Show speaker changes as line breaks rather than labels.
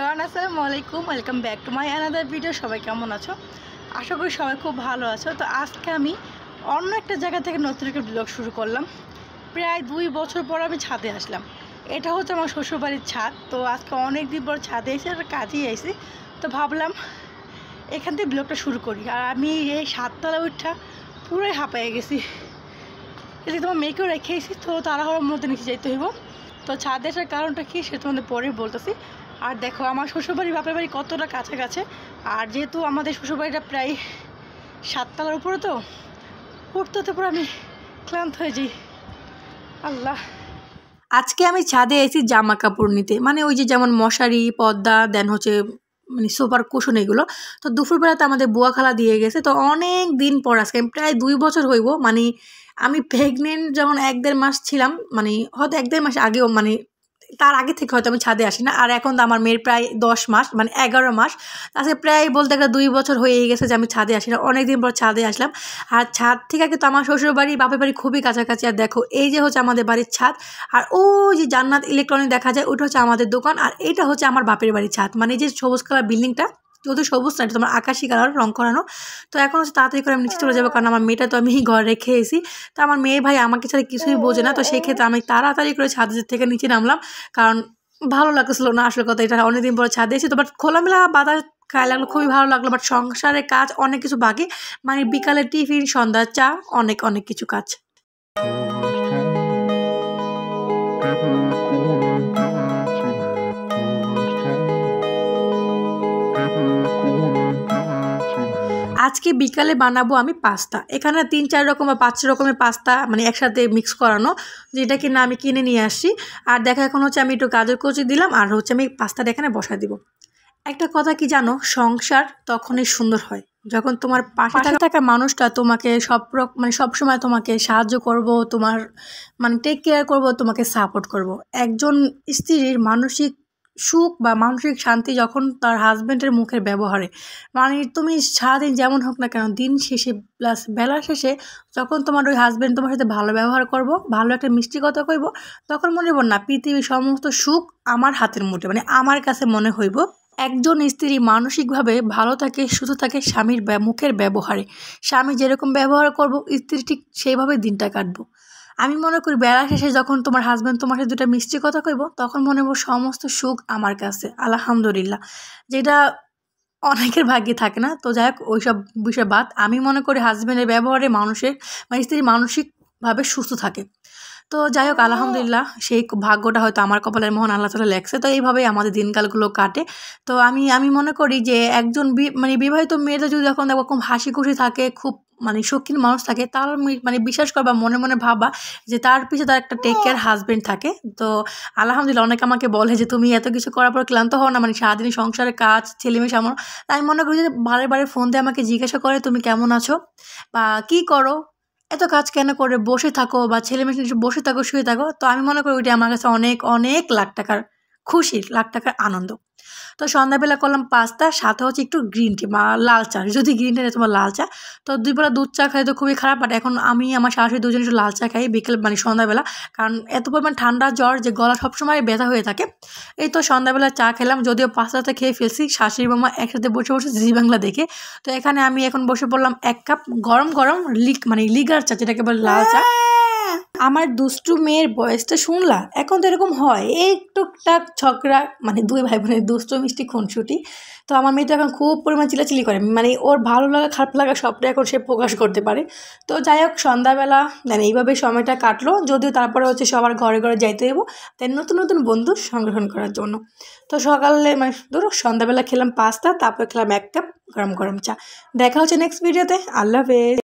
Everyone, আসসালামু আলাইকুম। Welcome back to my another video. সবাই কেমন আছো? আশা করি সবাই খুব ভালো আছো। তো আজকে আমি অন্য একটা জায়গা থেকে নতুন একটা ব্লগ শুরু করলাম। প্রায় 2 বছর পর আমি ছাদে আসলাম। এটা হচ্ছে আমার শ্বশুরবাড়ির ছাদ। তো আজকে অনেক দিন পর ছাদে এসে একটা কাজেই আইসি। তো ভাবলাম এখান থেকে ব্লগটা শুরু করি। আর আমি এই 7তলা উঠা পুরোই হাঁপায়ে গেছি। এদিকে তোমার মেয়েকেও রেখে এসেছি, তো তাড়াহুড়োর মধ্যে নিচে যাইতে হইব। তো ছাদে আসার কারণটা কি সেটা তোমাদের পরেই বলতেছি। আর দেখো আমার শ্বশুরবাড়ি বাপের বাড়ি কতটা কাছাকাছি। আর যেহেতু আমাদের শ্বশুরবাড়িটা প্রায় 7তলার উপরে, তো উঠতে পুরো আমি ক্লান্ত হয়ে যাই। আল্লাহ, আজকে আমি ছাদে এসেছি জামা কাপড় নিতে, মানে ওই যে যেমন মশারি, পর্দা, দেন হচ্ছে মানে সোফার কুশন, এগুলো। তো দুপুরবেলাতে আমাদের বুয়া খালা দিয়ে গেছে। তো অনেক দিন পর আজকে প্রায় 2 বছর হইব, মানে আমি প্রেগনেন্ট যখন 1-1.5 মাস ছিলাম, মানে হয়তো 1-1.5 মাস আগেও, মানে তার আগে থেকে হয়তো আমি ছাদে আসি না। আর এখন তো আমার মেয়ের প্রায় 10 মাস, মানে 11 মাস। আজকে প্রায় বলতে গেলে 2 বছর হয়ে গেছে যে আমি ছাদে আসি না। অনেক দিন পর ছাদে আসলাম। আর ছাদ থেকে কিন্তু আমার শ্বশুর বাড়ি বাপের বাড়ি খুবই কাছাকাছি। আর দেখো এই যে হচ্ছে আমাদের বাড়ির ছাদ, আর ওই যে জান্নাত ইলেকট্রনিক দেখা যায়, ওটা হচ্ছে আমাদের দোকান। আর এইটা হচ্ছে আমার বাপের বাড়ির ছাদ, মানে যে সবুজ কালার বিল্ডিংটা, যদিও সবুজ না, এটা তোমার আকাশি কালার রং করানো। তো এখন হচ্ছে তাড়াতাড়ি করে আমি নিচে চলে যাবো, কারণ আমার মেয়েটা তো আমি ঘরে রেখে এসি। তো আমার মেয়ে ভাই আমাকে ছাড়া কিছুই বোঝে না। তো সেই ক্ষেত্রে আমি তাড়াতাড়ি করে ছাদ থেকে নিচে নামলাম, কারণ ভালো লাগছিল না আসলে কথা। এটা অনেকদিন পরে ছাদে এসে তো বাট খোলামেলা বাতাস গায়ে লাগলো, খুবই ভালো লাগলো। বাট সংসারের কাজ অনেক কিছু বাকি, মানে বিকালে টিফিন, সন্ধ্যার চা, অনেক অনেক কিছু কাজ। আজকে বিকালে বানাবো আমি পাস্তা। এখানে 3-4 রকম বা 5 রকমের পাস্তা মানে একসাথে মিক্স করানো, যেটা কিনা আমি কিনে নিয়ে আসছি। আর দেখা এখন হচ্ছে আমি একটু গাজর কুচি দিলাম, আর হচ্ছে আমি পাস্তাটা এখানে বসাই দিব। একটা কথা কি জানো, সংসার তখনই সুন্দর হয় যখন তোমার পাশে থাকা মানুষটা তোমাকে মানে সবসময় তোমাকে সাহায্য করব, তোমার মানে টেক কেয়ার করব, তোমাকে সাপোর্ট করব। একজন স্ত্রীর মানসিক সুখ বা মানসিক শান্তি যখন তার হাজব্যান্ডের মুখের ব্যবহারে, মানে তুমি সারাদিন যেমন হোক না কেন, দিন শেষে প্লাস বেলা শেষে যখন তোমার ওই হাজব্যান্ড তোমার সাথে ভালো ব্যবহার করব, ভালো একটা মিষ্টি কথা কইব, তখন মনে হইব না পৃথিবীর সমস্ত সুখ আমার হাতের মুঠে, মানে আমার কাছে মনে হইব একজন স্ত্রী মানসিকভাবে ভালো থাকে, সুস্থ থাকে স্বামীর মুখের ব্যবহারে। স্বামী যেরকম ব্যবহার করব, স্ত্রী ঠিক সেইভাবে দিনটা কাটবো। আমি মনে করি বেলা শেষে যখন তোমার হাজব্যান্ড তোমার সাথে 2টা মিষ্টি কথা কইব, তখন মনে হবো সমস্ত সুখ আমার কাছে, আলহামদুলিল্লাহ। যেটা অনেকের ভাগ্যে থাকে না। তো যাই হোক, ওইসব বিষয় বাদ। আমি মনে করি হাজব্যান্ডের ব্যবহারে মানুষের মানে স্ত্রী মানসিকভাবে সুস্থ থাকে। তো যাই হোক, আলহামদুলিল্লাহ, সেই ভাগ্যটা হয়তো আমার কপালের মহান আল্লাহ তাআলা লেখছে। তো এইভাবেই আমাদের দিনকালগুলো কাটে। তো আমি মনে করি যে একজন মানে বিবাহিত মেয়েটা যদি যখন দেখো খুব হাসি খুশি থাকে, খুব মানে শৌখিন মানুষ থাকে, তার মানে বিশ্বাস করবা, মনে মনে ভাববা যে তার পিছে তার একটা টেক কেয়ার হাজবেন্ড থাকে। তো আলহামদুলিল্লাহ, অনেকে আমাকে বলে যে তুমি এত কিছু করার পর ক্লান্ত হও না, মানে সারাদিন সংসারের কাজ, ছেলেমেয়ে সামলানো। তাই আমি মনে করি যে বারে বারে ফোন দিয়ে আমাকে জিজ্ঞাসা করে তুমি কেমন আছো বা কী করো, এত কাজ কেন করে বসে থাকো, বা ছেলেমেয়ে বসে থাকো, শুয়ে থাকো। তো আমি মনে করি ওইটা আমার কাছে অনেক অনেক লাখ টাকার খুশির, লাখ টাকার আনন্দ। তো সন্ধ্যাবেলা করলাম পাস্তা, সাথে হচ্ছে একটু গ্রিন টি বা লাল চা, যদি গ্রিন টি নেই তোমার লাল চা। তো 2 বেলা দুধ চা খাই তো খুবই খারাপ, বাট এখন আমি আমার শাশুড়ি দুজন একটু লাল চা খাই বিকেল মানে সন্ধ্যাবেলা, কারণ এত পরিমাণ ঠান্ডা জ্বর যে গলা সবসময় ব্যথা হয়ে থাকে। এই তো সন্ধ্যাবেলা চা খেলাম, যদিও পাস্তাতে খেয়ে ফেলছি। শাশুড়ি মামা একসাথে বসে বসে জি বাংলা দেখে। তো এখানে আমি এখন বসে পড়লাম 1 কাপ গরম গরম মানে লিগার চা, যেটাকে বলে লাল চা। আমার দুষ্টু মেয়ের বয়সটা শুনলা, এখন তো এরকম হয়, এই টুকটাক ঝগড়া, মানে 2 ভাই বোনের দুষ্ট মিষ্টি খুনসুটি। তো আমার মেয়ে তো এখন খুব পরিমাণ চিলাচিলি করে, মানে ওর ভালো লাগা খারাপ লাগা সবটা এখন সে প্রকাশ করতে পারে। তো যাই হোক, সন্ধ্যাবেলা মানে এইভাবে সময়টা কাটলো, যদিও তারপরে হচ্ছে সবার ঘরে ঘরে যাইতে হইব, তাই নতুন নতুন বন্ধু সংগ্রহণ করার জন্য। তো সকালে মানে ধরো সন্ধ্যাবেলা খেলাম পাস্তা, তারপর খেলাম 1 কাপ গরম গরম চা। দেখা হচ্ছে নেক্সট ভিডিওতে। আল্লাহ হাফেজ।